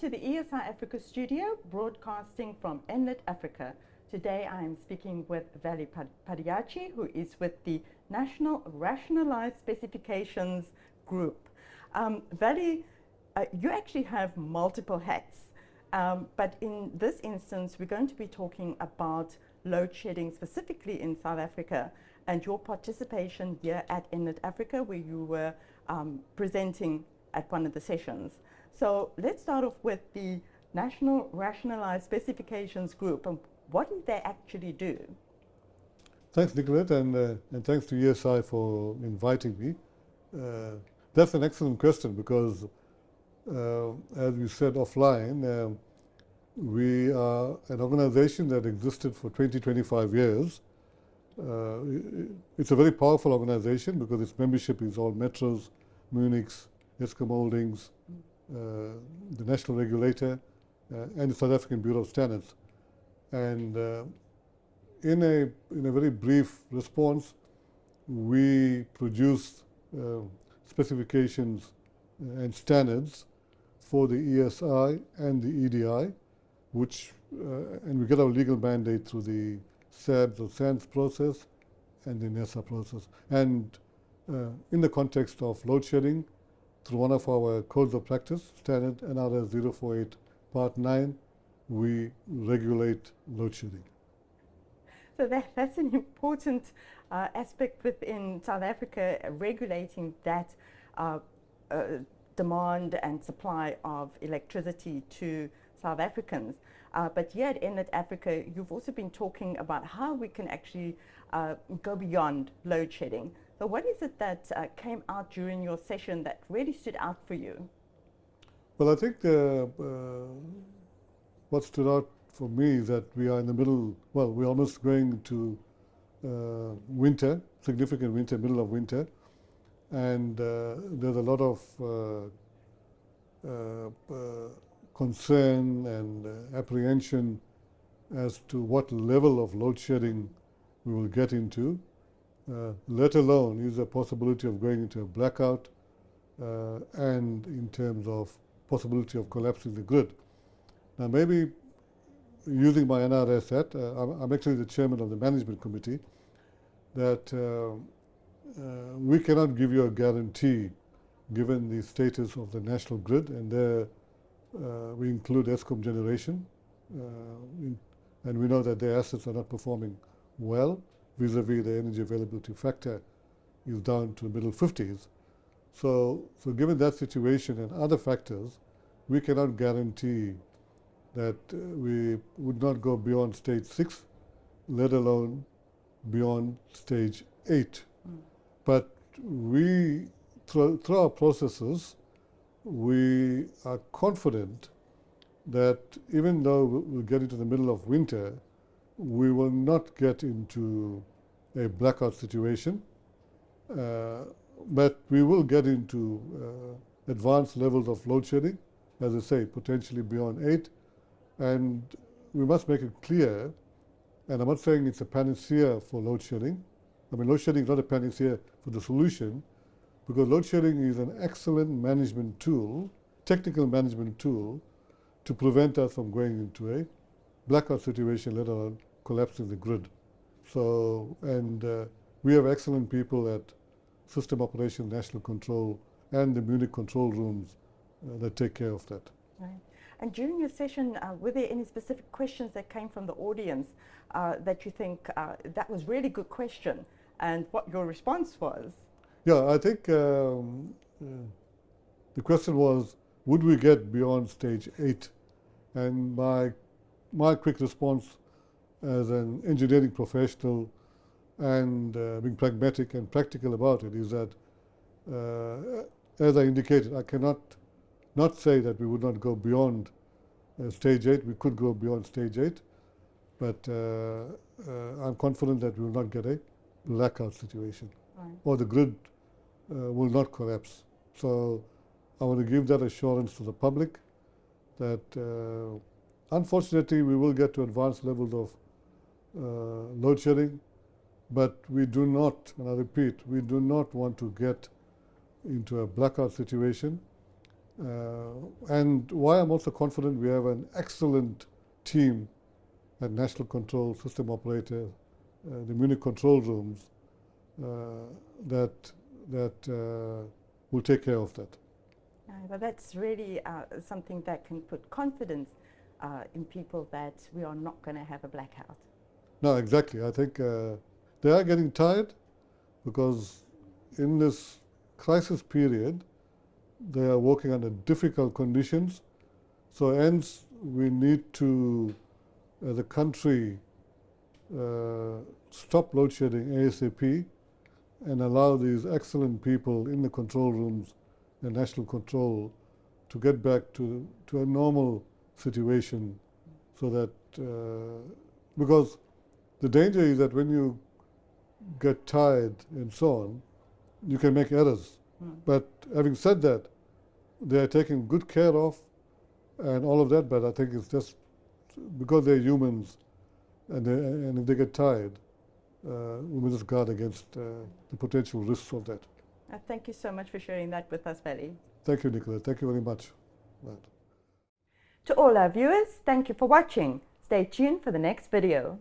to the ESI Africa studio, broadcasting from NLIT Africa. Today I am speaking with Vally Padayachee, who is with the National Rationalized Specifications Group. Vally, you actually have multiple hats, but in this instance we're going to be talking about load shedding specifically in South Africa and your participation here at NLIT Africa, where you were presenting at one of the sessions. So let's start off with the National Rationalized Specifications Group. And what do they actually do? Thanks, Nicolette, and thanks to ESI for inviting me. That's an excellent question because, as you said offline, we are an organization that existed for 20-25 years. It's a very powerful organization because its membership is all metros, Munichs, ESCOM Holdings, the national regulator, and the South African Bureau of Standards. And in a very brief response, we produced specifications and standards for the ESI and the EDI, which and we get our legal mandate through the SABS or SANS process and the NESA process. And in the context of load shedding, through one of our codes of practice, standard NRS 048 Part 9, we regulate load shedding. So that's an important aspect within South Africa, regulating that demand and supply of electricity to South Africans. But here at NLIT Africa, you've also been talking about how we can actually go beyond load shedding. So what is it that came out during your session that really stood out for you? Well, I think what stood out for me is that we are in the middle, well, we're almost going to winter, significant winter, middle of winter, and there's a lot of concern and apprehension as to what level of load shedding we will get into, let alone is a possibility of going into a blackout and in terms of possibility of collapsing the grid. Now, maybe using my NRS hat, I'm actually the chairman of the management committee, that we cannot give you a guarantee given the status of the national grid, and there we include ESCOM generation, and we know that their assets are not performing well vis-a-vis the energy availability factor is down to the middle 50s. So given that situation and other factors, we cannot guarantee that we would not go beyond stage 6, let alone beyond stage 8. But we, through our processes, we are confident that even though we'll get into the middle of winter, we will not get into a blackout situation, but we will get into advanced levels of load shedding, as I say, potentially beyond 8. And we must make it clear, and I'm not saying it's a panacea for load shedding. I mean, load shedding is not a panacea for the solution, because load shedding is an excellent management tool, technical management tool, to prevent us from going into a blackout situation, let alone collapsing the grid. So, and we have excellent people at System Operations, National Control, and the Munich control rooms that take care of that. Right. And during your session, were there any specific questions that came from the audience that you think that was really good question, and what your response was? Yeah, I think the question was, would we get beyond stage 8? And my quick response as an engineering professional and being pragmatic and practical about it is that, as I indicated, I cannot not say that we would not go beyond stage 8. We could go beyond stage 8, but I'm confident that we will not get a blackout situation, right, or the grid will not collapse. So I want to give that assurance to the public that unfortunately we will get to advanced levels of load shedding, but we do not, and I repeat, we do not want to get into a blackout situation. And why I'm also confident, we have an excellent team at National Control System Operator, the Munich control rooms, that will take care of that. Well, that's really something that can put confidence in people that we are not going to have a blackout. No, exactly. I think they are getting tired because in this crisis period, they are working under difficult conditions. So hence, we need to, as a country, stop load shedding ASAP and allow these excellent people in the control rooms and national control to get back to a normal situation, so that, because the danger is that when you get tired and so on, you can make errors. But having said that, they are taken good care of and all of that, but I think it's just because they're humans, and if they get tired, we must just guard against the potential risks of that. Thank you so much for sharing that with us, Vally. Thank you, Nicola. Thank you very much. Right. To all our viewers, thank you for watching. Stay tuned for the next video.